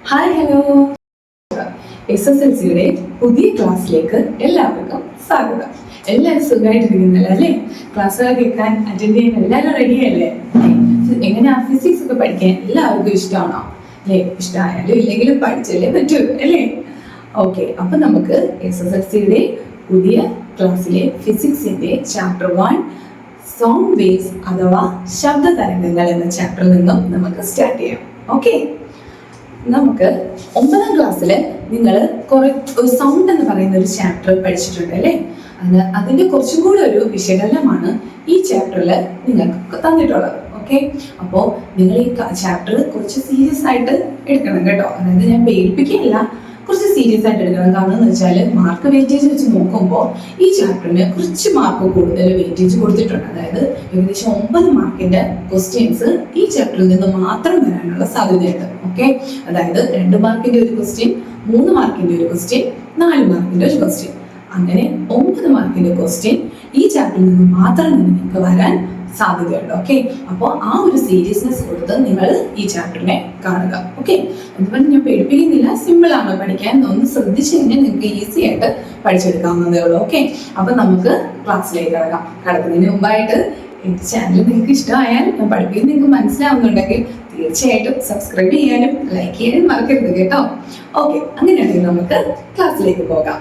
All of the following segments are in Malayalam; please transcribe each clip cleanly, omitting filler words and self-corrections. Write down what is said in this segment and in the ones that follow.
ഹായ് ഹലോ, SSLCയുടെ പുതിയ ക്ലാസ്സിലേക്ക് എല്ലാവർക്കും സ്വാഗതം. എല്ലാവരും സുഖമായിട്ടിരിക്കുന്നില്ല അല്ലേ? ക്ലാസ്സുകൾ കേൾക്കാൻ അറ്റൻഡ് ചെയ്യാൻ എല്ലാവരും റെഡിയല്ലേ? എങ്ങനെയാ ഫിസിക്സ് ഒക്കെ പഠിക്കാൻ എല്ലാവർക്കും ഇഷ്ടമാണോ അല്ലേ? ഇഷ്ടമായാലും ഇല്ലെങ്കിലും പഠിച്ചല്ലേ പറ്റൂ അല്ലേ? ഓക്കെ, അപ്പൊ നമുക്ക് SSLCയുടെ പുതിയ ക്ലാസ്സിലെ ഫിസിക്സിന്റെ ചാപ്റ്റർ 1 സൗണ്ട് വേവ്സ് അഥവാ ശബ്ദ തരംഗങ്ങൾ എന്ന ചാപ്റ്ററിൽ നിന്നും നമുക്ക് സ്റ്റാർട്ട് ചെയ്യാം. ഓക്കെ, നമുക്ക് 9ാം ക്ലാസ്സിൽ നിങ്ങൾ ഒരു സൗണ്ട് എന്ന് പറയുന്ന ഒരു ചാപ്റ്റർ പഠിച്ചിട്ടുണ്ട് അല്ലേ? അതിന്റെ കുറച്ചും കൂടെ ഒരു വിശകലനമാണ് ഈ ചാപ്റ്ററിൽ നിങ്ങൾക്ക് തന്നിട്ടുള്ളത്. ഓക്കെ, അപ്പോൾ നിങ്ങൾ ഈ ചാപ്റ്റർ കുറച്ച് സീരിയസ് ആയിട്ട് എടുക്കണം കേട്ടോ. അതായത് ഞാൻ പേടിപ്പിക്കുകയല്ല, കുറച്ച് സീരിയസ് ആയിട്ട് എടുക്കണം. കാരണം എന്ന് വെച്ചാൽ മാർക്ക് വെയിറ്റേജ് വെച്ച് നോക്കുമ്പോൾ ഈ ചാപ്റ്ററിന് കുറച്ച് മാർക്ക് കൂടുതൽ വെയിറ്റേജ് കൊടുത്തിട്ടുണ്ട്. അതായത് ഏകദേശം 9 മാർക്കിന്റെ ക്വസ്റ്റ്യൻസ് ഈ ചാപ്റ്ററിൽ നിന്ന് മാത്രം വരാനുള്ള സാധ്യതയുണ്ട്. ഓക്കെ, അതായത് 2 മാർക്കിന്റെ ഒരു ക്വസ്റ്റ്യൻ, 3 മാർക്കിന്റെ ഒരു ക്വസ്റ്റ്യൻ, 4 മാർക്കിന്റെ ഒരു ക്വസ്റ്റ്യൻ, അങ്ങനെ 9 മാർക്കിന്റെ ക്വസ്റ്റ്യൻ ഈ ചാപ്റ്ററിൽ നിന്ന് മാത്രം നിങ്ങൾക്ക് വരാൻ സാധ്യതയുണ്ട്. ഓക്കെ, അപ്പോൾ ആ ഒരു സീരിയസ്നെസ് കൊടുത്ത് നിങ്ങൾ ഈ ചാപ്റ്ററിനെ കാണുക. ഓക്കെ, അതുപോലെ ഞാൻ പേടിപ്പിക്കുന്നില്ല, സിമ്പിൾ ആണ് പഠിക്കാൻ. ഒന്ന് ശ്രദ്ധിച്ചു കഴിഞ്ഞാൽ നിങ്ങൾക്ക് ഈസി ആയിട്ട് പഠിച്ചെടുക്കാവുന്നതേ ഉള്ളൂ. ഓക്കെ, അപ്പൊ നമുക്ക് ക്ലാസ്സിലേക്ക് കടക്കുന്നതിന് മുമ്പായിട്ട് എന്റെ ചാനൽ നിങ്ങൾക്ക് ഇഷ്ടമായാൽ, ഞാൻ പഠിപ്പിക്കുന്നത് നിങ്ങൾക്ക് മനസ്സിലാവുന്നുണ്ടെങ്കിൽ തീർച്ചയായിട്ടും സബ്സ്ക്രൈബ് ചെയ്യാനും ലൈക്ക് ചെയ്യാനും മറക്കരുത് കേട്ടോ. ഓക്കെ, അങ്ങനെയാണെങ്കിൽ നമുക്ക് ക്ലാസ്സിലേക്ക് പോകാം.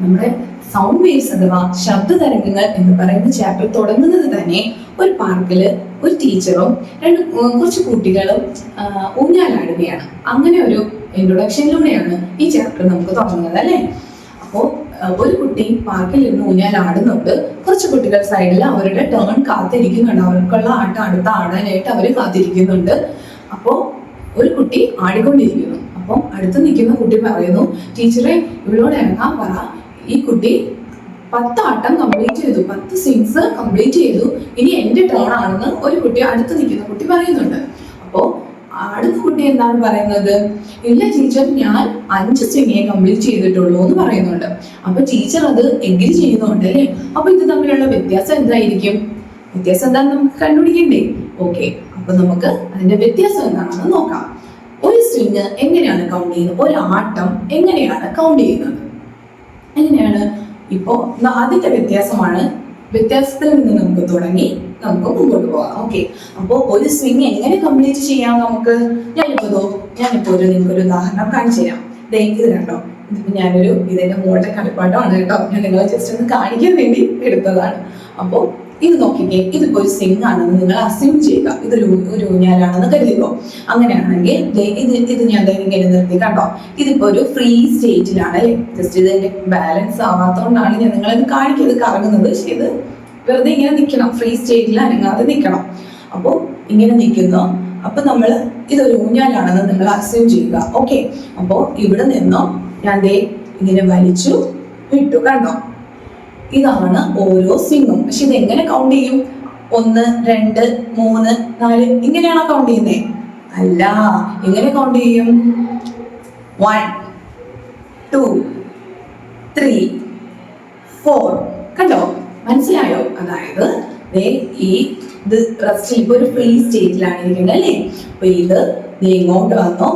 നമ്മുടെ സൗണ്ട് വേവ്സ് അഥവാ ശബ്ദ തരംഗങ്ങൾ എന്ന് പറയുന്ന ചാപ്റ്റർ തുടങ്ങുന്നത് തന്നെ ഒരു പാർക്കില് ഒരു ടീച്ചറും കുറച്ച് കുട്ടികളും ഊഞ്ഞാലാടുകയാണ്. അങ്ങനെ ഒരു ഇൻട്രൊഡക്ഷനിലൂടെയാണ് ഈ ചാപ്റ്റർ നമുക്ക് തുടങ്ങുന്നത് അല്ലേ? അപ്പോൾ ഒരു കുട്ടി പാർക്കിൽ ഇരുന്ന് ഊഞ്ഞാലാടുന്നുണ്ട്, കുറച്ച് കുട്ടികൾ സൈഡിൽ അവരുടെ ടേൺ കാത്തിരിക്കുന്നുണ്ട്, അവർക്കുള്ള ആട്ടം അടുത്ത ആടാനായിട്ട് അവർ കാത്തിരിക്കുന്നുണ്ട്. അപ്പോൾ ഒരു കുട്ടി ആടിക്കൊണ്ടിരിക്കുന്നു. അപ്പോൾ അടുത്ത് നിൽക്കുന്ന കുട്ടി പറയുന്നു, ടീച്ചറെ ഇവളോട് ഇറങ്ങാൻ പറ. ഈ കുട്ടി 10 ആട്ടം കംപ്ലീറ്റ് ചെയ്തു, 10 സ്വിങ്സ് കംപ്ലീറ്റ് ചെയ്തു, ഇനി എന്റെ ടേൺ ആണെന്ന് ഒരു കുട്ടി അടുത്ത് നിൽക്കുന്ന കുട്ടി പറയുന്നുണ്ട്. അപ്പോൾ അടുത്ത കുട്ടി എന്താണ് പറയുന്നത്? ഇല്ല ടീച്ചർ, ഞാൻ 5 സ്വിങ്ങേ കംപ്ലീറ്റ് ചെയ്തിട്ടുള്ളൂ എന്ന് പറയുന്നുണ്ട്. അപ്പൊ ടീച്ചർ അത് എഗ്രി ചെയ്യുന്നുണ്ട് അല്ലേ? അപ്പൊ ഇത് തമ്മിലുള്ള വ്യത്യാസം എന്തായിരിക്കും? വ്യത്യാസം എന്താണെന്ന് നമുക്ക് കണ്ടുപിടിക്കണ്ടേ? ഓക്കെ, അപ്പൊ നമുക്ക് അതിന്റെ വ്യത്യാസം എന്താണെന്ന് നോക്കാം. ഒരു സ്വിങ് എങ്ങനെയാണ് കൗണ്ട് ചെയ്യുന്നത്? ഒരു ആട്ടം എങ്ങനെയാണ് കൗണ്ട് ചെയ്യുന്നത്? എങ്ങനെയാണ്? ഇപ്പോ ആദ്യത്തെ വ്യത്യാസമാണ്. വ്യത്യാസത്തിൽ നിന്ന് നമുക്ക് തുടങ്ങി നമുക്ക് മുമ്പോട്ട് പോകാം. ഓക്കെ, അപ്പോ ഒരു സ്വിങ് എങ്ങനെ കംപ്ലീറ്റ് ചെയ്യാം നമുക്ക്? ഞാനിപ്പോ നിങ്ങൾക്കൊരു ഉദാഹരണം കാണിച്ചു തരാം. ഇത് കണ്ടോ, ഇതിപ്പോ ഇതിന്റെ മോളുടെ കളിപ്പാട്ടമാണ് കേട്ടോ. ഞാൻ നിങ്ങളെ ജസ്റ്റ് ഒന്ന് കാണിക്കാൻ വേണ്ടി എടുത്തതാണ്. അപ്പോ ഇത് നോക്കിക്കേ, ഇതിപ്പോ ഒരു സ്വിങ് ആണെന്ന് നിങ്ങൾ അസ്യൂം ചെയ്യുക. ഇതൊരു ഊഞ്ഞാലാണെന്ന് കരുതിക്കോ. അങ്ങനെയാണെങ്കിൽ ഇത് ഞാൻ ഇങ്ങനെ നിർത്തി കണ്ടോ. ഇതിപ്പോ ഒരു ഫ്രീ സ്റ്റേറ്റിലാണ് അല്ലേ? ജസ്റ്റ് ഇതിന്റെ ബാലൻസ് ആവാത്തതുകൊണ്ടാണ് ഞാൻ നിങ്ങളത് കാണിക്കുന്നത്, കറങ്ങുന്നത്. പക്ഷെ ഇത് വെറുതെ ഇങ്ങനെ നിൽക്കണം, ഫ്രീ സ്റ്റേറ്റിൽ അനങ്ങാതെ നിൽക്കണം. അപ്പോൾ ഇങ്ങനെ നിൽക്കുന്നു. അപ്പൊ നമ്മൾ ഇതൊരു ഊഞ്ഞാലാണെന്ന് നിങ്ങൾ അസ്യൂം ചെയ്യുക. ഓക്കെ, അപ്പോ ഇവിടെ നിന്നും ഞാൻ ഇങ്ങനെ വലിച്ചു വിട്ടു കണ്ടോ. ഇതാണ് ഓരോ സ്വിങ്ങും. പക്ഷെ ഇത് എങ്ങനെ കൗണ്ട് ചെയ്യും? 1, 2, 3, 4 ഇങ്ങനെയാണോ കൗണ്ട് ചെയ്യുന്നേ? അല്ല, എങ്ങനെ കൗണ്ട് ചെയ്യും? 1, 2, 3, 4 കണ്ടോ? മനസ്സിലായോ? അതായത് ഇത് റെസ്റ്റിൽ ഇപ്പൊ ഒരു ഫ്രീ സ്റ്റേറ്റിലാണ് ഇരിക്കുന്നത് അല്ലേ? അപ്പൊ ഇത് ഇങ്ങോട്ട് വന്നോ,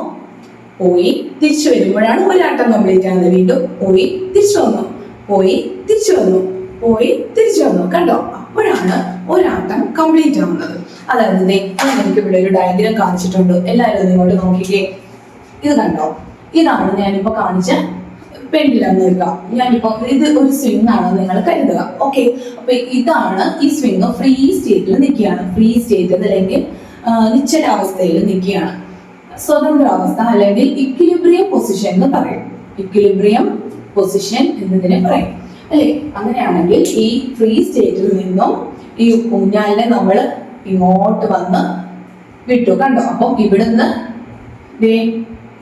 പോയി തിരിച്ചു വരുമ്പോഴാണ് ഒരാട്ടം കംപ്ലീറ്റ് ആകുന്നത്. വീണ്ടും പോയി തിരിച്ചു വന്നു, പോയി തിരിച്ചു വന്നു, പോയി തിരിച്ചു വന്നു കണ്ടോ. അപ്പോഴാണ് ഒരാട്ടം കംപ്ലീറ്റ് ആവുന്നത്. അതായത് എനിക്ക് ഇവിടെ ഒരു ഡയഗ്രാം കാണിച്ചിട്ടുണ്ട്. എല്ലാവരും ഇങ്ങോട്ട് നോക്കിക്കേ. ഇത് കണ്ടോ, ഇതാണ് ഞാനിപ്പോ കാണിച്ച പെൻഡിലം നിൽക്കുക. ഞാനിപ്പോ ഇത് ഒരു സ്വിങ് ആണെന്ന് നിങ്ങൾ കരുതുക. ഓക്കെ, അപ്പൊ ഇതാണ് ഈ സ്വിങ് ഫ്രീ സ്റ്റേറ്റിൽ നിൽക്കുകയാണ്. ഫ്രീ സ്റ്റേറ്റ് അല്ലെങ്കിൽ നിശ്ചലാവസ്ഥയിൽ നിൽക്കുകയാണ്. സ്വതന്ത്രാവസ്ഥ അല്ലെങ്കിൽ ഇക്വിലിബ്രിയം പൊസിഷൻ എന്ന് പറയും. ഇക്വിലിബ്രിയം പൊസിഷൻ എന്നതിനെ പറയും അല്ലേ? അങ്ങനെയാണെങ്കിൽ ഈ ഫ്രീ സ്റ്റേറ്റിൽ നിന്നും ഈ ഊഞ്ഞാലിനെ നമ്മൾ ഇങ്ങോട്ട് വന്ന് വിട്ടു കണ്ടോ. അപ്പൊ ഇവിടുന്ന്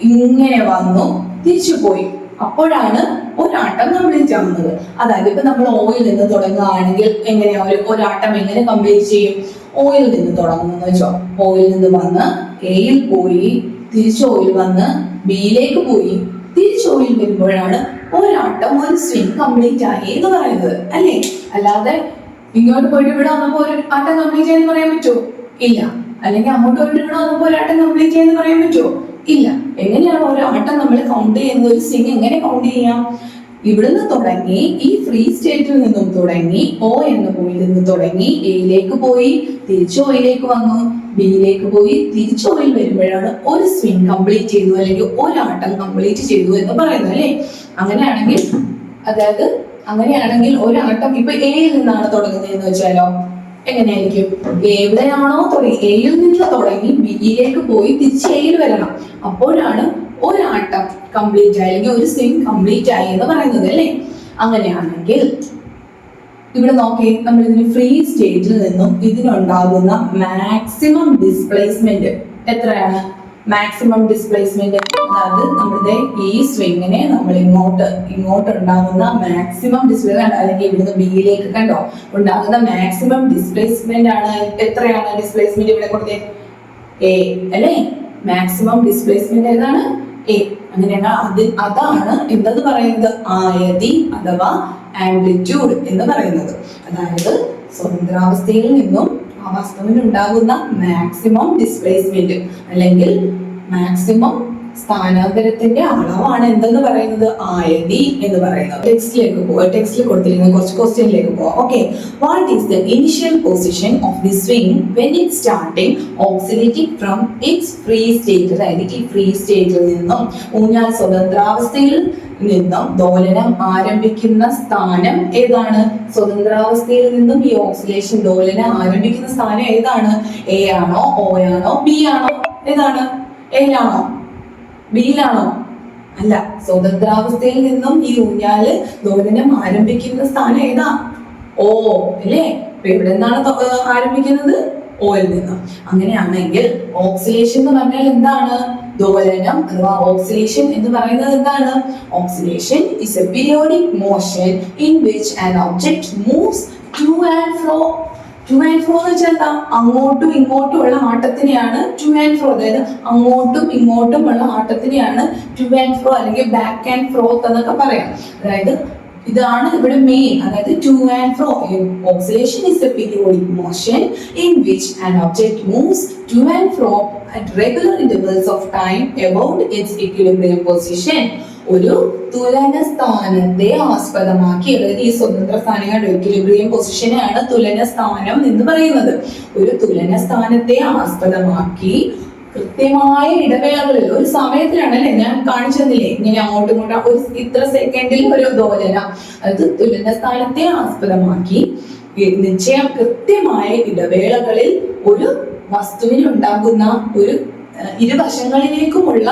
ഇങ്ങനെ വന്നു തിരിച്ചു പോയി. അപ്പോഴാണ് ഒരാട്ടം കംപ്ലീറ്റ് ആവുന്നത്. അതായത് ഇപ്പൊ നമ്മൾ ഓയിൽ നിന്ന് തുടങ്ങുകയാണെങ്കിൽ എങ്ങനെയാ ഒരാട്ടം എങ്ങനെ കംപ്ലീറ്റ് ചെയ്യും? ഓയിൽ നിന്ന് തുടങ്ങുന്നു വെച്ചോ. ഓയിൽ നിന്ന് വന്ന് എയിൽ പോയി, തിരിച്ച് ഓയിൽ വന്ന് ബിയിലേക്ക് പോയി, തിരിച്ച് ഓയിൽ വരുമ്പോഴാണ് ഒരാട്ടം ഒരു സ്വിങ് കംപ്ലീറ്റ് ആയി എന്ന് പറയുന്നത് അല്ലേ? അല്ലാതെ ഇങ്ങോട്ട് പോയിട്ട് ഇവിടെ വന്നപ്പോ ഒരു ആട്ടം കംപ്ലീറ്റ് ചെയ്യാന്ന് പറയാൻ പറ്റുമോ? ഇല്ല. അല്ലെങ്കിൽ അങ്ങോട്ട് പോയിട്ട് ഇവിടെ വന്നപ്പോ ഒരാട്ടം കംപ്ലീറ്റ് ചെയ്യാന്ന് പറയാൻ പറ്റുമോ? ഇല്ല. എങ്ങനെയാണ് ഒരു ആട്ടം നമ്മൾ കൗണ്ട് ചെയ്യുന്നത്? ഒരു സ്വിങ് എങ്ങനെ കൗണ്ട് ചെയ്യാം? ഇവിടുന്ന് തുടങ്ങി ഈ ഫ്രീ സ്റ്റേറ്റിൽ നിന്നും തുടങ്ങി O എന്ന പോയിന്റിൽ നിന്ന് തുടങ്ങി എയിലേക്ക് പോയി, തിരിച്ച് ഒയിലേക്ക് വന്നു, ബിയിലേക്ക് പോയി, തിരിച്ച് ഒയിൽ വരുമ്പോഴാണ് ഒരു സ്വിങ് കംപ്ലീറ്റ് ചെയ്തു അല്ലെങ്കിൽ ഒരാട്ടം കംപ്ലീറ്റ് ചെയ്തു എന്ന് പറയുന്നത് അല്ലേ? അങ്ങനെയാണെങ്കിൽ ഒരാട്ടം ഇപ്പൊ എയിൽ നിന്നാണ് തുടങ്ങുന്നതെന്ന് വെച്ചാലോ എങ്ങനെയായിരിക്കും? എവിടെയാണോ തുടങ്ങി എയിൽ നിന്ന് തുടങ്ങി ബിയിലേക്ക് പോയി തിരിച്ച് എയിൽ വരണം. അപ്പോഴാണ് ഒരാട്ടം കംപ്ലീറ്റ് ആയി അല്ലെങ്കിൽ ഒരു സ്വിങ് കംപ്ലീറ്റ് ആയി എന്ന് പറയുന്നത് അല്ലേ? അങ്ങനെയാണെങ്കിൽ ഇവിടെ നോക്കി, നമ്മൾ ഇതിന് ഫ്രീ സ്റ്റേറ്റിൽ നിന്നും ഇതിനുണ്ടാകുന്ന മാക്സിമം ഡിസ്പ്ലേസ്മെന്റ് എത്രയാണ്? മാക്സിമം ഡിസ്പ്ലേസ്മെന്റ് അതായത് നമ്മുടെ ഈ സ്വിങ്ങിനെ നമ്മൾ ഇങ്ങോട്ട് ഉണ്ടാകുന്ന മാക്സിമം ഡിസ്പ്ലേസ്മെന്റ് അല്ലെങ്കിൽ ഇവിടുന്ന് ബിയിലേക്ക് കണ്ടോ ഉണ്ടാകുന്ന മാക്സിമം ഡിസ്പ്ലേസ്മെന്റ് ആണ്. എത്രയാണ് ഡിസ്പ്ലേസ്മെന്റ് ഇവിടെ കൊടുത്തേ? എ അല്ലേ? മാക്സിമം ഡിസ്പ്ലേസ്മെന്റ് ഏതാണ്? എ. അങ്ങനെയാണ് അതാണ് എന്തെന്ന് പറയുന്നത്? ആയതി അഥവാ ആംപ്ലിറ്റ്യൂഡ് എന്ന് പറയുന്നത്. അതായത് സ്വതന്ത്രാവസ്ഥയിൽ നിന്നും ആ വസ്തുവിന് ഉണ്ടാകുന്ന മാക്സിമം ഡിസ്പ്ലേസ്മെന്റ് അല്ലെങ്കിൽ മാക്സിമം സ്ഥാനാന്തരത്തിന്റെ അളവാണ് എന്തെന്ന് പറയുന്നത്? ആയതി എന്ന് പറയുന്നത്. ടെക്സ്റ്റിൽ കൊടുത്തിരിക്കുന്ന കുറച്ച് ക്വസ്റ്റ്യനിലേക്ക് പോവാം. Okay, what is the initial position of the swing when it starting oscillating from its free state? അതായത് ഈ ഫ്രീ സ്റ്റേറ്റിൽ നിന്നും ഊഞ്ഞാൽ സ്വതന്ത്രാവസ്ഥയിൽ നിന്നും ദോലനം ആരംഭിക്കുന്ന സ്ഥാനം ഏതാണ്? സ്വതന്ത്രാവസ്ഥയിൽ നിന്നും ഈ ഓക്സിലേഷൻ ദോലനം ആരംഭിക്കുന്ന സ്ഥാനം ഏതാണ്? എ ആണോ, ഒ ആണോ, ബി ആണോ? ഏതാണ്? എയിലാണോ, ബിയിലാണോ? അല്ല, സ്വതന്ത്രാവസ്ഥയിൽ നിന്നും ഈ ഊഞ്ഞാല് ദോലനം ആരംഭിക്കുന്ന സ്ഥാനം ഏതാ? ഓ അല്ലേ? അപ്പൊ ഇവിടെ നിന്നാണ് ആരംഭിക്കുന്നത്? ഓയിൽ നിന്നും. അങ്ങനെയാണെങ്കിൽ ഓക്സിലേഷൻ എന്ന് പറഞ്ഞാൽ എന്താണ്? ദോലനം അഥവാ ഓക്സിലേഷൻ എന്ന് പറയുന്നത് എന്താണ്? Oscillation is a periodic motion in which an object moves to and fro. To and fro എന്ന് വെച്ചാൽ എന്താ? അങ്ങോട്ടും ഇങ്ങോട്ടും ഉള്ള ആട്ടത്തിനെയാണ് to and fro. അതായത് അങ്ങോട്ടും ഇങ്ങോട്ടും ഉള്ള ആട്ടത്തിനെയാണ് to and fro അല്ലെങ്കിൽ back and forth എന്നൊക്കെ പറയാം. അതായത് ഇതാണ് ഇവിടെ മെയിൻ. അതായത് to and fro. Oscillation is a periodic motion in which an object moves to and fro at regular intervals of time about its equilibrium position. ഒരു തുലന സ്ഥാനത്തെ ആസ്പദമാക്കി, അതായത് ഈ സ്വതന്ത്ര സ്ഥാനങ്ങളുടെ equilibrium പൊസിഷനെയാണ് തുലന സ്ഥാനം എന്ന് പറയുന്നത്. ഒരു തുലന സ്ഥാനത്തെ ആസ്പദമാക്കി കൃത്യമായ ഇടവേളകളിൽ ഒരു സമയത്തിലാണ് അല്ലെ ഞാൻ കാണിച്ചു തന്നില്ലേ, ഇങ്ങനെ അങ്ങോട്ടും ഇങ്ങോട്ടും ഒരു ഇത്ര സെക്കൻഡിൽ ഒരു ദോലനം. അത് തുലന സ്ഥാനത്തെ ആസ്പദമാക്കി കൃത്യമായ ഇടവേളകളിൽ ഒരു വസ്തുവിന് ഉണ്ടാകുന്ന ഒരു ഇരുവശങ്ങളിലേക്കുമുള്ള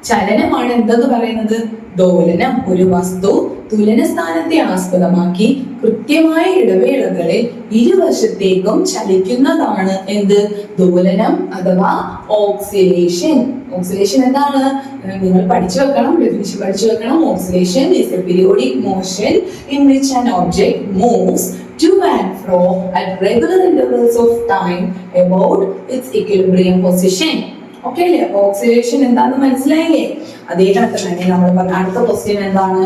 ചലനമാണ് എന്തെന്ന് പറയുന്നത്? ദോലനം. ഒരു വസ്തു തുലന സ്ഥാനത്തെ ആസ്പദമാക്കി കൃത്യമായ ഇടവേളകളിൽ ഇരുവശത്തേക്കും ചലിക്കുന്നതാണ് എന്ത്? ദോലനം അഥവാ ഓക്സിലേഷൻ. ഓക്സിലേഷൻ എന്താണ്? നിങ്ങൾ പഠിച്ചു വെക്കണം, ഡെഫിനിഷൻ പഠിച്ചു വെക്കണം. Oscillation is a periodic motion in which an object moves to and fro at regular intervals of time about its equilibrium position. Okay അല്ലേ? ഓക്സിലേഷൻ എന്താണെന്ന് മനസ്സിലായില്ലേ? അതേ കണക്ക് തന്നെ നമ്മൾ പറഞ്ഞ അടുത്ത ക്വസ്റ്റ്യൻ എന്താണ്?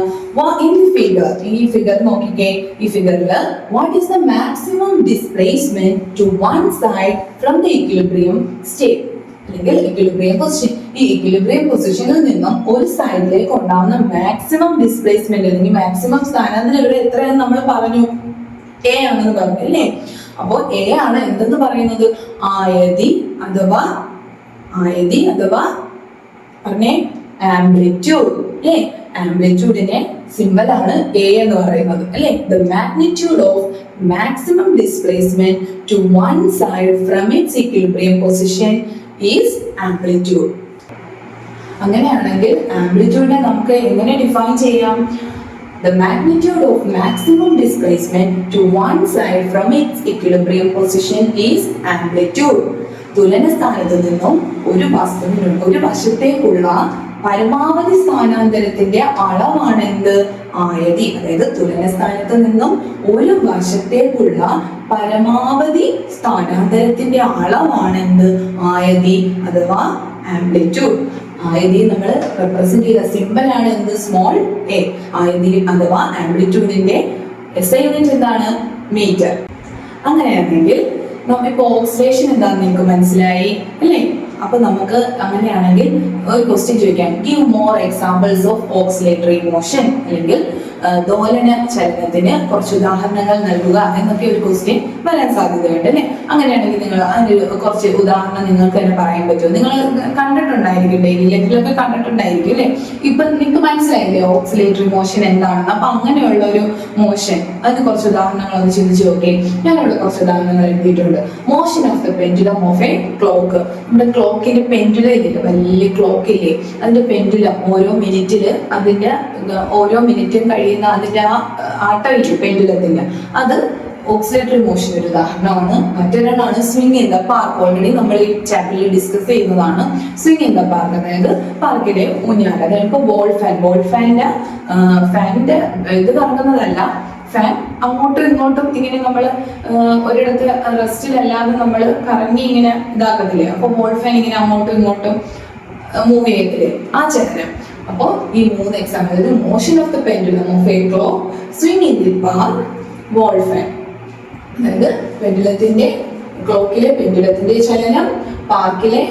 ഈ ഫിഗർ നോക്കിക്കേ. ഈ ഫിഗറിൽ what is the maximum displacement to one side from the equilibrium state അല്ലെങ്കിൽ ഇക്വിലിബ്രിയം പൊസിഷൻ? ഈ ഇക്വിലിബ്രിയം പൊസിഷനിൽ നിന്നും ഒരു സൈഡിലേക്ക് ഉണ്ടാവുന്ന മാക്സിമം ഡിസ്പ്ലേസ്മെന്റ് അല്ലെങ്കിൽ മാക്സിമം സ്ഥാനാന്തരം ഇവിടെ എത്രയാണെന്ന് നമ്മൾ പറഞ്ഞു? എ ആണെന്ന് പറഞ്ഞു അല്ലേ? അപ്പോൾ എ ആണ് എന്തെന്ന് പറയുന്നത്? ആയതി അഥവാ പറഞ്ഞേ ആംപ്ലിറ്റ്യൂഡ് അല്ലേ? ആംപ്ലിറ്റ്യൂഡിന്റെ സിമ്പൽ ആണ് എ എന്ന് പറയുന്നത് അല്ലേ? The magnitude of maximum displacement to one side from its equilibrium position is amplitude. അങ്ങനെയാണെങ്കിൽ ആംപ്ലിറ്റ്യൂഡിനെ നമുക്ക് എങ്ങനെ ഡിഫൈൻ ചെയ്യാം? The magnitude of maximum displacement to one side from its equilibrium position is amplitude. തുലന സ്ഥാനത്ത് നിന്നും ഒരു വശത്തേക്കുള്ള പരമാവധി സ്ഥാനാന്തരത്തിന്റെ അളവാണ് എന്ത്? ആയതി. അതായത് തുലന സ്ഥാനത്ത് നിന്നും ഒരു വശത്തേക്കുള്ള പരമാവധി സ്ഥാനാന്തരത്തിന്റെ അളവാണ് എന്ത്? ആയതി അഥവാ ആംപ്ലിറ്റ്യൂഡ്. ആയതി നമ്മൾ റെപ്രസെന്റ് ചെയ്ത സിമ്പൽ ആണ് എന്ത്? Small A. ആയതി അഥവാ ആംപ്ലിറ്റ്യൂഡിന്റെ SI യൂണിറ്റ് എന്താണ്? മീറ്റർ. അങ്ങനെയാണെങ്കിൽ ഇപ്പൊ ഓക്സിലേഷൻ എന്താണെന്ന് നിങ്ങൾക്ക് മനസ്സിലായി അല്ലേ? അപ്പൊ നമുക്ക് അങ്ങനെയാണെങ്കിൽ ഒരു ക്വസ്റ്റ്യൻ ചോദിക്കാം, give more examples of oscillatory motion, അല്ലെങ്കിൽ ദോലന ചലനത്തിന് കുറച്ച് ഉദാഹരണങ്ങൾ നൽകുക എന്നൊക്കെ ഒരു ക്വസ്റ്റ്യൻ വരാൻ സാധ്യതയുണ്ട് അല്ലെ. അങ്ങനെയാണെങ്കിൽ നിങ്ങൾ അതിന് കുറച്ച് ഉദാഹരണം നിങ്ങൾക്ക് തന്നെ പറയാൻ പറ്റുമോ? നിങ്ങൾ കണ്ടിട്ടുണ്ടായിരിക്കും, ഡെയിലി ലൈഫിലൊക്കെ കണ്ടിട്ടുണ്ടായിരിക്കും അല്ലെ. ഇപ്പൊ നിങ്ങൾക്ക് മനസ്സിലായില്ലേ ഓക്സിലേറ്ററി മോഷൻ എന്താണെന്ന്? അപ്പൊ അങ്ങനെയുള്ള ഒരു മോഷൻ അതിന് കുറച്ച് ഉദാഹരണങ്ങൾ ഒന്ന് ചിന്തിച്ചു നോക്കേ. ഞാനിവിടെ കുറച്ച് ഉദാഹരണങ്ങൾ എഴുതിയിട്ടുണ്ട്. Motion of the pendulum of A clock. നമ്മുടെ ക്ലോക്കിന്റെ പെൻഡുലം ഇല്ലേ, വലിയ ക്ലോക്ക് ഇല്ലേ, അതിന്റെ പെൻഡുലം ഓരോ മിനിറ്റില് അതിന്റെ ഓരോ മിനിറ്റും കഴിയുന്ന അതിന്റെ ആ ആട്ടം ഇല്ലേ പെൻഡുലത്തിന്റെ, അത് ഓക്സിലേറ്ററി മോഷൻ ഒരു ഉദാഹരണമാണ്. മറ്റൊരെണ്ണമാണ് swing in the park. Already നമ്മൾ ഈ ചാപ്റ്ററിൽ ഡിസ്കസ് ചെയ്യുന്നതാണ് സ്വിംഗ് ഇൻ ദ പാർക്ക്, അതായത് പാർക്കിലെ ഊഞ്ഞാൽ. അതായത് ഇപ്പൊ ബോൾ ഫാനിന്റെ ഇത് കറങ്ങുന്നതല്ല, ഫാൻ അങ്ങോട്ടും ഇങ്ങോട്ടും ഇങ്ങനെ നമ്മൾ ഒരിടത്ത് റെസ്റ്റിലല്ലാതെ നമ്മൾ കറങ്ങി ഇങ്ങനെ ഇതാക്കത്തില്ലേ, അപ്പൊ ബോൾ ഫാൻ ഇങ്ങനെ അങ്ങോട്ടും ഇങ്ങോട്ടും മൂവ് ചെയ്യത്തില്ലേ, ആ ചലനം. അപ്പോ ഈ 3 എക്സാമ്പിൾ, അതായത് motion of the pendulum of A clock, swing in the park, ball fan. അതായത് പെൻഡുലത്തിന്റെ ക്ലോക്കിലെ പെൻഡുലത്തിന്റെ ചലനം, പാർക്കിലെ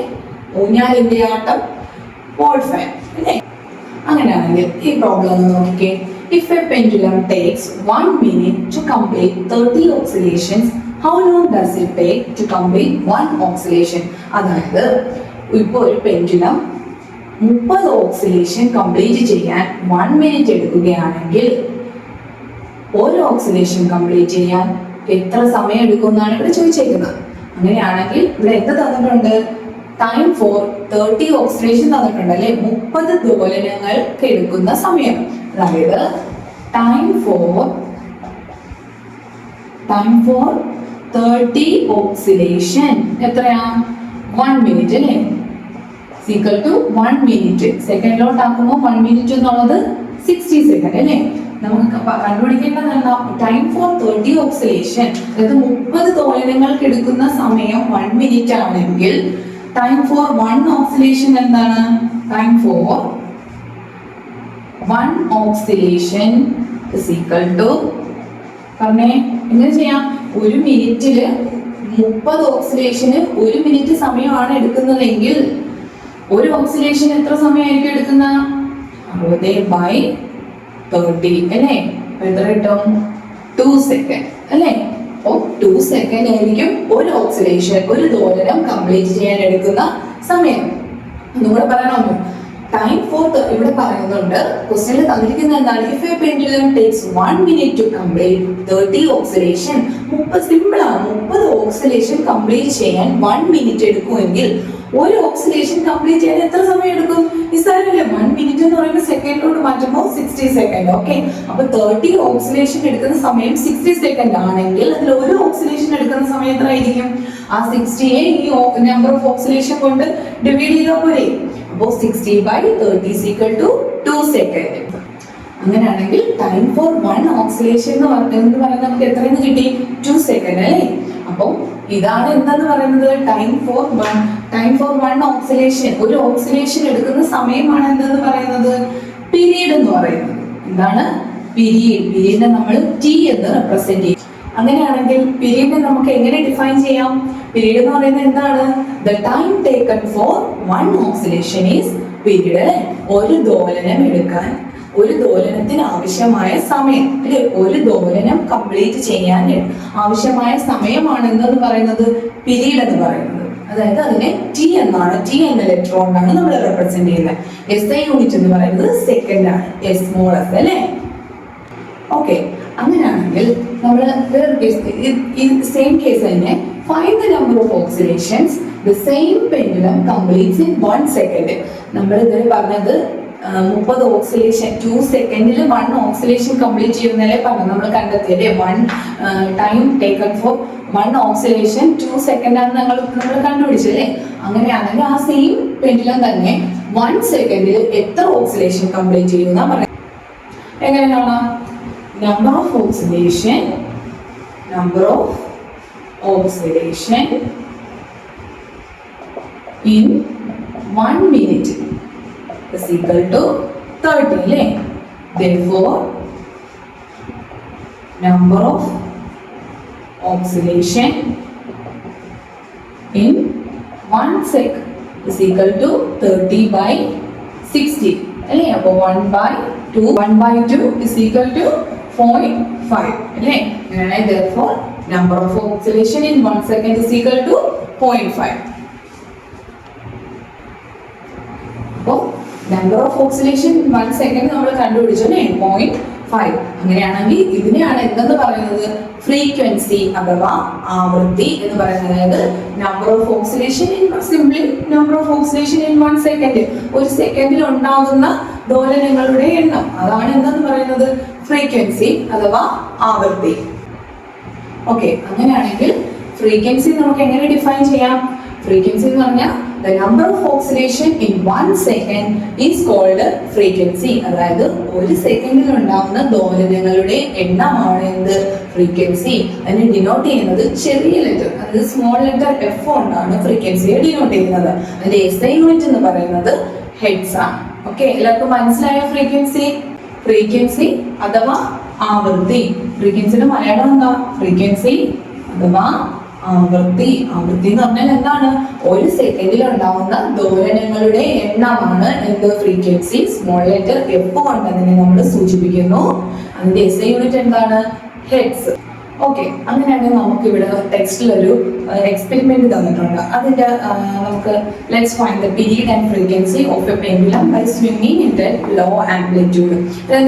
ഊഞ്ഞാലിന്റെ ആട്ടം, ബോൾ ഫാൻ അല്ലേ. അങ്ങനെയാണെങ്കിൽ ഈ പ്രോബ്ലം ഒന്ന് നോക്കിക്കേ. If a pendulum takes 1 minute to complete 30 oscillations, how long does it take to complete 1 oscillation? അതായത് ഇപ്പൊ ഒരു പെൻഡുലം 30 ഓക്സിലേഷൻ കംപ്ലീറ്റ് ചെയ്യാൻ 1 മിനിറ്റ് എടുക്കുകയാണെങ്കിൽ ഒരു ഓക്സിലേഷൻ കംപ്ലീറ്റ് ചെയ്യാൻ എത്ര സമയം എടുക്കും എന്നാണ് ഇവിടെ ചോദിച്ചേക്കുന്നത്. അങ്ങനെയാണെങ്കിൽ ഇവിടെ എന്ത് തന്നിട്ടുണ്ട്? ടൈം ഫോർ 30 ഓക്സിലേഷൻ തന്നിട്ടുണ്ട് അല്ലെ, 30 ദോലനങ്ങൾക്ക് എടുക്കുന്ന സമയം. അതായത് ടൈം ഫോർ 30 ഓക്സിലേഷൻ എത്രയാ? 1 മിനിറ്റ് അല്ലേ, ഈക്വൽ ടു 1 മിനിറ്റ്. സെക്കൻഡിലോട്ട് ആക്കുമ്പോൾ 1 മിനിറ്റ് എന്നുള്ളത് 60 സെക്കൻഡ് അല്ലേ. നമുക്ക് കണ്ടുപിടിക്കേണ്ടത് ടൈം ഫോർ 30 ഓക്സിലേഷൻ, അതായത് 30 ദോലനങ്ങൾക്ക് എടുക്കുന്ന സമയം 1 മിനിറ്റ് ആണെങ്കിൽ ടൈം ഫോർ 1 ഓക്സിലേഷൻ എന്താണ്? Time for 1 oscillation is equal to, പറഞ്ഞേ എങ്ങനെ ചെയ്യാം? ഒരു മിനിറ്റില് 30 ഓക്സിലേഷന് 1 മിനിറ്റ് സമയമാണ് എടുക്കുന്നതെങ്കിൽ ഒരു ഓക്സിലേഷൻ എത്ര സമയമായിരിക്കും എടുക്കുന്ന? 60/30 അല്ലേ. എത്ര കിട്ടും? 2 സെക്കൻഡ് അല്ലേ. അപ്പോൾ 2 സെക്കൻഡ് ആയിരിക്കും ഒരു ഓക്സിലേഷൻ, ഒരു ദോലനം കംപ്ലീറ്റ് ചെയ്യാൻ എടുക്കുന്ന സമയം. ഒന്നുകൂടെ പറയണമല്ലോ. ടൈം ഫോർ ഇവിടെ പറയുന്നുണ്ട്, ക്വസ്റ്റ്യനിൽ തന്നിരിക്കുന്നത് എന്താണ്? If a pendulum takes 1 minute to complete 30 oscillation, 30 simple ആണ്, 30 ഓക്സിലേഷൻ കംപ്ലീറ്റ് ചെയ്യാൻ 1 മിനിറ്റ് എടുക്കുമെങ്കിൽ ഒരു ഓക്സിലേഷൻ കംപ്ലീറ്റ് ചെയ്യാൻ എത്ര സമയം എടുക്കും? നിസ്സാരമല്ലേ, 1 മിനിറ്റ് എന്ന് പറയുമ്പോൾ സെക്കൻഡിലോട്ട് മാറ്റുമ്പോൾ 60 സെക്കൻഡ്. ഓക്കെ, അപ്പൊ 30 ഓക്സിലേഷൻ എടുക്കുന്ന സമയം 60 സെക്കൻഡ് ആണെങ്കിൽ അതിൽ ഒരു ഓക്സിലേഷൻ എടുക്കുന്ന സമയം എത്ര ആയിരിക്കും? ആ 60യെ ഈ നമ്പർ ഓഫ് ഓക്സിലേഷൻ കൊണ്ട് ഡിവൈഡ് ചെയ്താൽ പോരെ. അപ്പോൾ 60/30 is equal to 2 സെക്കൻഡ്. അങ്ങനെയാണെങ്കിൽ ടൈം ഫോർ 1 ഓക്സിലേഷൻ എന്ന് പറയുന്നത് നമുക്ക് എത്രയെന്ന് കിട്ടി? 2 സെക്കൻഡ് അല്ലേ. അപ്പോൾ ഇതാണ് എന്തെന്ന് പറയുന്നത്? ടൈം ഫോർ 1 ഓക്സിലേഷൻ, ഒരു ഓക്സിലേഷൻ എടുക്കുന്ന സമയമാണ് എന്തെന്ന് പറയുന്നത്? പീരീഡ് എന്ന് പറയുന്നത്. എന്താണ്? പീരീഡിനെ നമ്മൾ T എന്ന് റെപ്രസെന്റ് ചെയ്യും. അങ്ങനെയാണെങ്കിൽ പീരീഡിനെ നമുക്ക് എങ്ങനെ ഡിഫൈൻ ചെയ്യാം? പീരീഡ് എന്ന് പറയുന്നത് എന്താണ്? The time taken for 1 oxidation is period. ഒരു ദോലനം എടുക്കാൻ, ഒരു ദോലനത്തിന് ആവശ്യമായ സമയം അല്ലെ, ഒരു ദോലനം കംപ്ലീറ്റ് ചെയ്യാൻ ആവശ്യമായ സമയമാണ് എന്തെന്ന് പറയുന്നത്? പീരീഡ് എന്ന് പറയുന്നത്. അതായത് അതിനെ T എന്നാണ്, T എന്ന ലെറ്റർ കൊണ്ടാണ് നമ്മൾ റെപ്രസെന്റ് ചെയ്യുന്നത്. SI യൂണിറ്റ് എന്ന് പറയുന്നത് സെക്കൻഡ് ആണ്, S small s അല്ലേ. ഓക്കെ, അങ്ങനെയാണെങ്കിൽ നമ്മൾ സെയിം കേസ് തന്നെ find the number of oscillations the same pendulum completes in 1 second. നമ്മൾ ഇതിൽ പറഞ്ഞത് 30 ഓക്സിലേഷൻ 2 സെക്കൻഡിൽ 1 ഓക്സിലേഷൻ കംപ്ലീറ്റ് ചെയ്യുന്നതിലെ പറഞ്ഞു, നമ്മൾ കണ്ടെത്തിയല്ലേ 1 time taken four 1 oscillation 2 second ആണ് നമ്മൾ കണ്ടുപിടിച്ചല്ലേ. അങ്ങനെയാണെങ്കിൽ ആ സെയിം പെൻഡുലം തന്നെ 1 സെക്കൻഡിൽ എത്ര ഓക്സിലേഷൻ കംപ്ലീറ്റ് ചെയ്യുന്ന പറയാം. എങ്ങനെയാണ്? number of oxidation in 1 minute is equal to 30 അല്ലേ. Therefore number of oxidation in 1 is equal to 30/60 അല്ലേ? അപ്പോൾ 1/2 1/2 is equal to 0.5 അല്ലേ? അങ്ങനെ therefore number of oscillation in 1 second is equal to 0.5. അപ്പോൾ നമ്പർ ഓഫ് ഓക്സിലേഷൻ 1 സെക്കൻഡ് നമ്മൾ കണ്ടുപിടിച്ചു അല്ലേ? 0.5. അങ്ങനെയാണെങ്കിൽ ഇതിനെയാണ് എന്തെന്ന് പറയുന്നത്? ഫ്രീക്വൻസി അഥവാ ആവൃത്തി എന്ന് പറയുന്നത്. അതായത് number of oscillation in simply number of oscillation in 1 second, ഒരു സെക്കൻഡിൽ ഉണ്ടാകുന്ന ദോലനങ്ങളുടെ എണ്ണം, അതാണ് എന്തെന്ന് പറയുന്നത്? ഫ്രീക്വൻസി അഥവാ ആവൃത്തി. ഓക്കെ, അങ്ങനെയാണെങ്കിൽ ഫ്രീക്വൻസി നമുക്ക് എങ്ങനെ ഡിഫൈൻ ചെയ്യാം? ഫ്രീക്വൻസി എന്ന് പറഞ്ഞാൽ the number of oscillation in 1 second is called frequency. അതായത് ഒരു സെക്കൻഡിൽ ഉണ്ടാകുന്ന ദോലനങ്ങളുടെ എണ്ണമാണ് എന്ത്? ഫ്രീക്വൻസി. അതിനെ ഡിനോട്ട് ചെയ്യുന്നത് ചെറിയ ലെറ്റർ, അതായത് സ്മോൾ ലെറ്റർ എഫ് കൊണ്ടാണ് ഫ്രീക്വൻസിയെ ഡിനോട്ട് ചെയ്യുന്നത്. അതിന്റെ SI യൂണിറ്റ് എന്ന് പറയുന്നത് ഹെഡ്സ് ആണ്. ഓക്കെ, എല്ലാവർക്കും മനസ്സിലായോ? ഫ്രീക്വൻസി അഥവാ ആവൃത്തി. ഫ്രീക്വൻസിയുടെ മലയാളം എന്താ? ഫ്രീക്വൻസി അഥവാ ആവൃത്തി. ആവൃത്തി എന്ന് പറഞ്ഞാൽ എന്താണ്? ഒരു സെക്കൻഡിൽ ഉണ്ടാവുന്ന ദോലനങ്ങളുടെ എണ്ണമാണ് എന്ത്? ഫ്രീക്വൻസി. സ്മോൾ ലെറ്റർ എഫ് കൊണ്ട് അതിനെ നമ്മൾ സൂചിപ്പിക്കുന്നു. അതിന്റെ SI യൂണിറ്റ് എന്താണ്? ഹെഡ്സ്. ഓക്കെ, അങ്ങനെയാണെങ്കിൽ നമുക്ക് ഇവിടെ ടെക്സ്റ്റിൽ ഒരു എക്സ്പെരിമെന്റ് തന്നിട്ടുണ്ട്. അതിന്റെ നമുക്ക് let's find the period and frequency of a pendulum by swinging in low amplitude.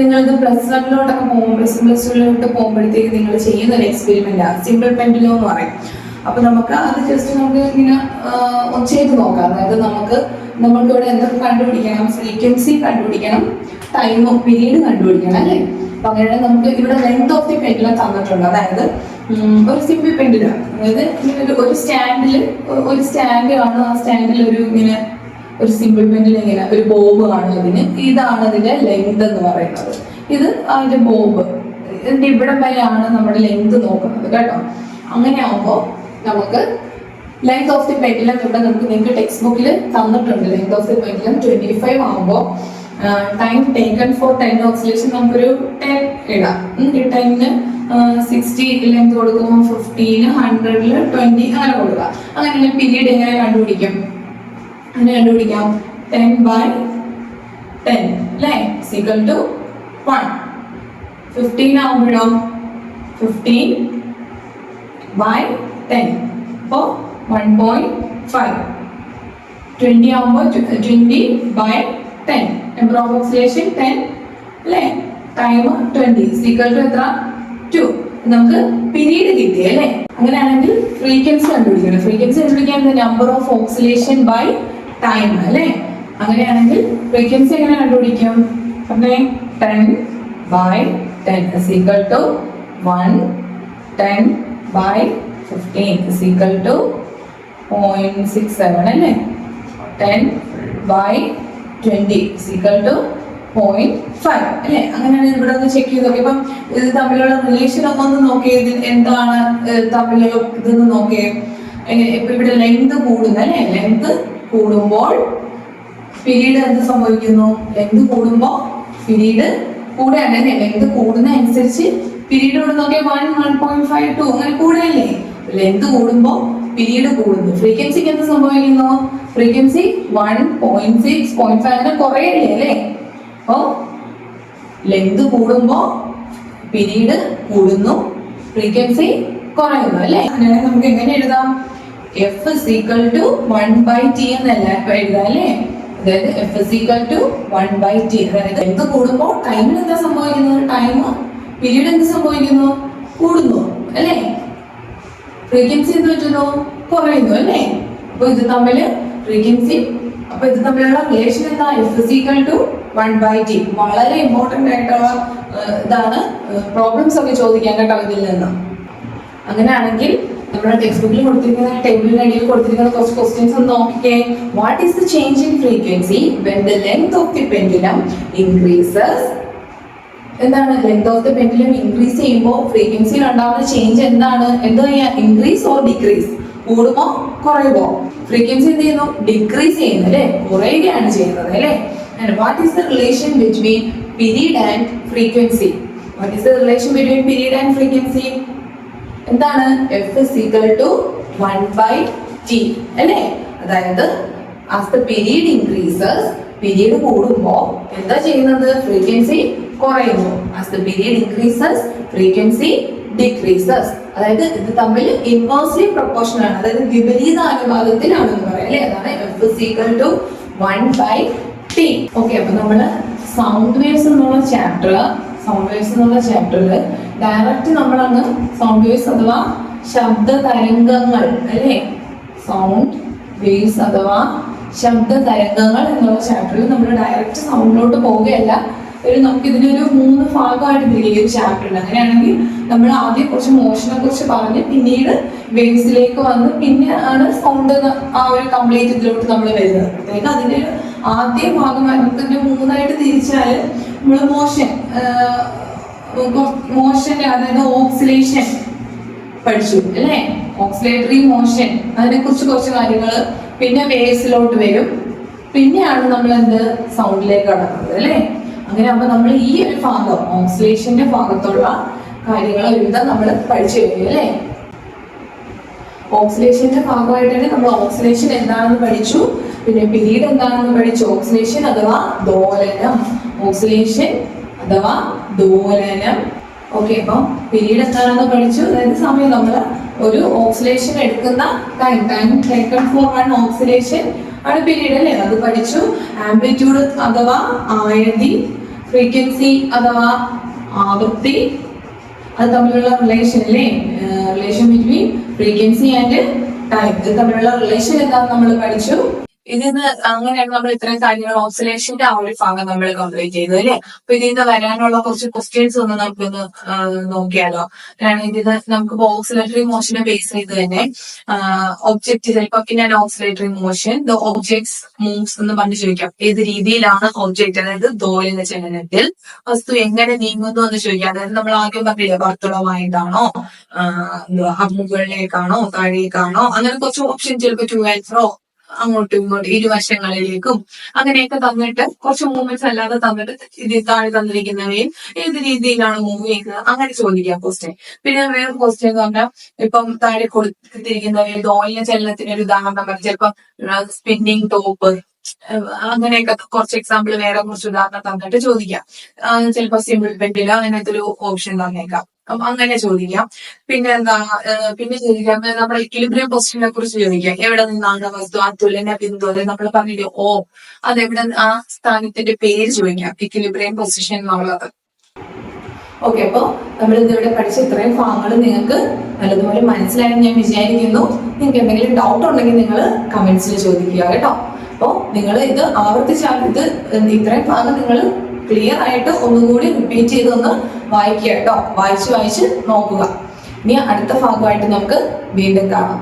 നിങ്ങളിത് +1 പോകുമ്പോൾ +2 പോകുമ്പോഴത്തേക്ക് നിങ്ങൾ ചെയ്യുന്ന ഒരു എക്സ്പെരിമെന്റ് ആണ് സിമ്പിൾ പെൻഡുലം എന്ന് പറയും. അപ്പൊ നമുക്ക് അത് ജസ്റ്റ് നമുക്ക് ഇങ്ങനെ ചെയ്ത് നോക്കാം. അതായത് നമുക്കിവിടെ എന്തൊക്കെ കണ്ടുപിടിക്കണം? ഫ്രീക്വൻസി കണ്ടുപിടിക്കണം, ടൈമും പീരീഡ് കണ്ടുപിടിക്കണം അല്ലേ? അപ്പൊ അങ്ങനെ നമുക്ക് ഇവിടെ ലെങ്ത് ഓഫ് ദി പെൻഡുലം തന്നിട്ടുണ്ട്. അതായത് ഒരു സിമ്പിൾ പെൻഡുലം, അതായത് ഇങ്ങനെ ഒരു സ്റ്റാൻഡ് ആണ്. ആ സ്റ്റാൻഡിൽ ഒരു സിമ്പിൾ പെൻഡുലം ഇങ്ങനെ ഒരു ബോബ് ആണ്. ഇതാണ് അതിന്റെ ലെങ്ത് എന്ന് പറയുന്നത്. ഇത് അതിന്റെ ബോബ്, ഇതിന്റെ ഇവിടം വരെയാണ് നമ്മുടെ ലെങ്ത് നോക്കുന്നത് കേട്ടോ. അങ്ങനെ ആവുമ്പോൾ നമുക്ക് ലെങ്ത് ഓഫ് ദി പെൻഡുലം ഇവിടെ നിങ്ങൾക്ക് ടെക്സ്റ്റ് ബുക്കിൽ തന്നിട്ടുണ്ട്. ലെങ്ത് ഓഫ് ദി പെൻഡുലം 25 ആവുമ്പോൾ ടൈം ടേക്കൺ ഫോർ 10 ഓക്സിലേഷൻ നമുക്കൊരു 10 ഇടാം. ഈ 10ന് 60 ലെങ്ത് കൊടുക്കുമ്പോൾ 15, 100ൽ 20 അങ്ങനെ കൊടുക്കുക. അങ്ങനെ പീരീഡ് എങ്ങനെ കണ്ടുപിടിക്കാം? 10/10 അല്ലേ? Equal to 1. 15 ആവുമ്പോഴോ 15/10 അപ്പോൾ 1.5. 20 ആവുമ്പോൾ 20/10. നമ്പർ ഓഫ് ഓക്സിലേഷൻ 10 അല്ലേ? ടൈം 20 ഈക്വൽ ടു എത്ര? 2. നമുക്ക് പീരീഡ് കിട്ടി അല്ലേ? അങ്ങനെയാണെങ്കിൽ ഫ്രീക്വൻസി കണ്ടുപിടിക്കണം. ഫ്രീക്വൻസി കണ്ടുപിടിക്കാൻ number of oscillation by time അല്ലേ? അങ്ങനെയാണെങ്കിൽ ഫ്രീക്വൻസി എങ്ങനെ കണ്ടുപിടിക്കും? പറഞ്ഞേ 10/10 ഈക്വൽ ടു 1. 10/15 ഈക്വൽ ടു 0.67 അല്ലേ? 10/20 ഈക്വൽ ടു 0.5 അല്ലേ? അങ്ങനെയാണെങ്കിൽ ഇവിടെ ഒന്ന് ചെക്ക് ചെയ്ത് നോക്കി. ഇപ്പം ഇത് തമ്മിലുള്ള റിലേഷൻ ഒന്ന് നോക്കിയേ. എന്താണ് തമ്മിലുള്ള ഇതെന്ന് നോക്കിയേ. ഇപ്പൊ ഇവിടെ ലെങ്ത് കൂടുന്നു അല്ലേ? ലെങ്ത് കൂടുമ്പോൾ പീരീഡ് എന്ത് സംഭവിക്കുന്നു? ലെങ്ത് കൂടുമ്പോൾ പീരീഡ് കൂടെയാണ് അല്ലേ? ലെങ്ത് കൂടുന്ന അനുസരിച്ച് പീരീഡ് ഇവിടെ നോക്കിയാൽ 1, 1.5, 2 അങ്ങനെ കൂടെയല്ലേ? ലെങ്ത് കൂടുമ്പോൾ പീരീഡ് കൂടുന്നു. ഫ്രീക്വൻസിക്ക് എന്ത് സംഭവിക്കുന്നു? ഫ്രീക്വൻസി 1.6, 0.5 അങ്ങനെ കുറയല്ലേ അല്ലേ? അപ്പോ ലെങ്ത് കൂടുമ്പോ പീരീഡ് കൂടുന്നു, ഫ്രീക്വൻസി കുറയുന്നു അല്ലേ? അങ്ങനെ നമുക്ക് എങ്ങനെ എഴുതാം? F is equal to 1/t എന്നല്ല എഴുതാം അല്ലേ? അതായത് F is equal to 1/t. അതായത് ലെങ്ത് കൂടുമ്പോ ടൈമിന് എന്താ സംഭവിക്കുന്നത്? ടൈം പീരീഡ് എന്ത് സംഭവിക്കുന്നു? കൂടുന്നു അല്ലേ? ഫ്രീക്വൻസി എന്ത് പറ്റുന്നു? കുറയുന്നു അല്ലേ? അപ്പൊ ഇത് തമ്മില് ഫ്രീക്വൻസി, അപ്പൊ ഇത് തമ്മിലുള്ള റിലേഷൻ എന്താ? F is equal to 1/t. വളരെ ഇമ്പോർട്ടന്റ് ആയിട്ടുള്ള ഇതാണ്. പ്രോബ്ലംസ് ഒക്കെ ചോദിക്കാൻ കേട്ടോ ഇതിൽ നിന്ന്. അങ്ങനെയാണെങ്കിൽ നമ്മുടെ ടെക്സ്റ്റ് ബുക്കിൽ കൊടുത്തിരിക്കുന്ന ടേബിളിന്റെ അടിയിൽ കൊടുത്തിരിക്കുന്ന കുറച്ച് ക്വസ്റ്റ്യൻസ് ഒന്ന് നോക്കിക്കേ. What is the change in frequency when the length of the pendulum increases? എന്താണ് length of the pendulum increase ചെയ്യുമ്പോൾ ഫ്രീക്വൻസിയിൽ ഉണ്ടാകുന്ന ചേഞ്ച് എന്താണ്? എന്താ ചെയ്യാ? Increase or decrease? കൂടുമോ കുറയുമോ? ഫ്രീക്വൻസി എന്ത് ചെയ്യുന്നു? ഡിക്രീസ് ചെയ്യുന്നു അല്ലേ? കുറയുകയാണ് ചെയ്യുന്നത് അല്ലേ? And what is the relation between period and frequency? What is the relation between period and frequency? എന്താണ്? F is equal to 1/t അല്ലേ? അതായത് as the period increases, period കൂടുമ്പോ എന്താ ചെയ്യുന്നത്? ഫ്രീക്വൻസി കുറയുന്നു. As the period increases frequency decreases. അതായത് ഇത് തമ്മിൽ ഇൻവേഴ്സ്ലി പ്രൊപ്പോർഷണൽ ആണ്, അതായത് വിപരീത അനുപാതത്തിലാണെന്ന് പറയാം അല്ലെ. അതാണ് F is equal to 1/T. Okay, അപ്പൊ നമ്മള് സൗണ്ട് വേവ്സ് എന്നുള്ള ചാപ്റ്ററിൽ ഡയറക്റ്റ് നമ്മളങ്ങ് സൗണ്ട് വേവ്സ് അഥവാ ശബ്ദ തരംഗങ്ങൾ അല്ലെ, സൗണ്ട് വേവ്സ് അഥവാ ശബ്ദ തരംഗങ്ങൾ എന്നുള്ള ചാപ്റ്ററിൽ നമ്മൾ ഡയറക്റ്റ് സൗണ്ടിലോട്ട് പോവുകയല്ല. നമുക്ക് ഇതിനൊരു 3 ഭാഗമായിട്ട് തിരികെ ഒരു ചാപ്റ്റർ ഉണ്ട്. അങ്ങനെയാണെങ്കിൽ നമ്മൾ ആദ്യം കുറച്ച് മോഷനെ കുറിച്ച് പറഞ്ഞ് പിന്നീട് വേവ്സിലേക്ക് വന്ന് പിന്നെ ആണ് സൗണ്ട് ആ ഒരു കംപ്ലീറ്റ് ഇതിലോട്ട് നമ്മൾ വരുന്നത്. അതായത് അതിന്റെ ഒരു ആദ്യ ഭാഗമായി നമുക്ക് ഇതിനെ 3ആയിട്ട് തിരിച്ചാൽ നമ്മൾ മോഷന്റെ അതായത് ഓക്സിലേഷൻ പഠിച്ചു അല്ലേ, ഓക്സിലേറ്ററി മോഷൻ, അതിനെ കുറിച്ച് കുറച്ച് കാര്യങ്ങൾ. പിന്നെ വേവ്സിലോട്ട് വരും, പിന്നെയാണ് നമ്മൾ എന്ത് സൗണ്ടിലേക്ക് കടക്കുന്നത് അല്ലേ. അങ്ങനെ ആകുമ്പോൾ നമ്മൾ ഈ ഒരു ഭാഗം ഓക്സിലേഷന്റെ ഭാഗത്തുള്ള കാര്യങ്ങൾ എഴുതാൻ നമ്മൾ പഠിച്ചു കഴിഞ്ഞു അല്ലേ. ഓക്സിലേഷന്റെ ഭാഗമായിട്ടാണ് നമ്മൾ ഓക്സിലേഷൻ എന്താണെന്ന് പഠിച്ചു, പിന്നെ പീരീഡ് എന്താണെന്ന് പഠിച്ചു. ഓക്സിലേഷൻ അഥവാ ദോലനം, ഓക്സിലേഷൻ അഥവാ ദോലനം. ഓക്കെ, അപ്പം പീരീഡ് എന്താണെന്ന് പഠിച്ചു, അതായത് സമയം നമ്മൾ ഒരു ഓക്സിലേഷൻ എടുക്കുന്ന time taken four one oscillation ആണ് പീരീഡ് അല്ലേ, അത് പഠിച്ചു. ആംപ്ലിറ്റ്യൂഡ് അഥവാ ആയതി, ഫ്രീക്വൻസി അഥവാ ആവൃത്തി, അത് തമ്മിലുള്ള റിലേഷൻ അല്ലേ, relation between frequency and time, ഇത് തമ്മിലുള്ള റിലേഷൻ എന്താണെന്ന് നമ്മൾ പഠിച്ചു. ഇതിന്ന് അങ്ങനെയാണ് നമ്മൾ ഇത്രയും കാര്യങ്ങൾ ഓക്സിലേഷന്റെ ആ ഒരു ഭാഗം നമ്മൾ കംപ്ലീറ്റ് ചെയ്തു അല്ലേ. അപ്പൊ ഇതിൽ നിന്ന് വരാനുള്ള കുറച്ച് ക്വസ്റ്റ്യൻസ് ഒന്ന് നമുക്കൊന്ന് നോക്കിയാലോ. കാരണം ഇതിന് നമുക്ക് ഓക്സിലേറ്ററി മോഷനെ ബേസ് ചെയ്ത് തന്നെ ഒബ്ജക്റ്റ് ചിലപ്പോ പിന്നെ ഓക്സിലേറ്ററി മോഷൻ ദ ഒബ്ജക്ട്സ് മൂവ്സ് എന്ന് പറഞ്ഞു ചോദിക്കാം. ഏത് രീതിയിലാണ് ഒബ്ജക്റ്റ്, അതായത് ദോലന ചലനത്തിൽ വസ്തു എങ്ങനെ നീങ്ങുന്നു എന്ന് ചോദിക്കാം. അതായത് നമ്മൾ ആദ്യം പറഞ്ഞില്ലേ, വർത്തുളമായിട്ടാണോ, മുകളിലേക്കാണോ, താഴേക്കാണോ, അങ്ങനെ കുറച്ച് ഓപ്ഷൻ ചിലപ്പോൾ ടു ആൻഡ് ഫ്രോ, അങ്ങോട്ടും ഇങ്ങോട്ടും ഇരുവശങ്ങളിലേക്കും അങ്ങനെയൊക്കെ തന്നിട്ട് കുറച്ച് മൂവ്മെന്റ്സ് അല്ലാതെ തന്നിട്ട് ഇത് താഴെ തന്നിരിക്കുന്നവയും ഏത് രീതിയിലാണ് മൂവ് ചെയ്യുന്നത് അങ്ങനെ ചോദിക്കാം ക്വസ്റ്റ്യൻ. പിന്നെ വേറെ ക്വസ്റ്റ്യൻ എന്ന് പറഞ്ഞാൽ ഇപ്പം താഴെ കൊടുത്തിരിക്കുന്നവയിൽ ദോലന ചലനത്തിന് ഒരു ഉദാഹരണം പറഞ്ഞു, ചിലപ്പം സ്പിന്നിങ് ടോപ്പ്, അങ്ങനെയൊക്കെ കുറച്ച് എക്സാമ്പിൾ വേറെ കുറച്ച് ഉദാഹരണം തന്നിട്ട് ചോദിക്കാം. ചിലപ്പോൾ സിമ്പിൾ പെൻഡിൽ അങ്ങനത്തെ ഒരു ഓപ്ഷൻ തന്നേക്കാം, അങ്ങനെ ചോദിക്കാം. പിന്നെ എന്താ, പിന്നെ ചോദിക്കാം നമ്മുടെ ഇക്വിലിബ്രിയം പൊസിഷനെ കുറിച്ച് ചോദിക്കാം. എവിടെ നിന്നാണ് വസ്തു അതുലന ബിന്ദു, അതായത് നമ്മൾ പറഞ്ഞില്ലേ ഓ, അതെവിടെ, ആ സ്ഥാനത്തിന്റെ പേര് ചോദിക്കാം, ഇക്വിലിബ്രിയം പൊസിഷൻ എന്നുള്ളത്. ഓക്കെ, അപ്പൊ നമ്മൾ ഇന്നിവിടെ പഠിച്ച ഇത്രയും ഭാഗങ്ങൾ നിങ്ങൾക്ക് നല്ലതുപോലെ മനസ്സിലായെന്ന് ഞാൻ വിചാരിക്കുന്നു. നിങ്ങൾക്ക് എന്തെങ്കിലും ഡൗട്ട് ഉണ്ടെങ്കിൽ നിങ്ങൾ കമന്റ്സിൽ ചോദിക്കുക കേട്ടോ. അപ്പോൾ നിങ്ങൾ ഇത് ആവർത്തിച്ചാൽ ഇത് ഇത്രയും ഭാഗം നിങ്ങൾ ക്ലിയർ ആയിട്ട് ഒന്നുകൂടി റിപ്പീറ്റ് ചെയ്തൊന്ന് വായിക്കുക കേട്ടോ. വായിച്ച് നോക്കുക. ഇനി അടുത്ത ഭാഗമായിട്ട് നമുക്ക് വീണ്ടും കാണാം.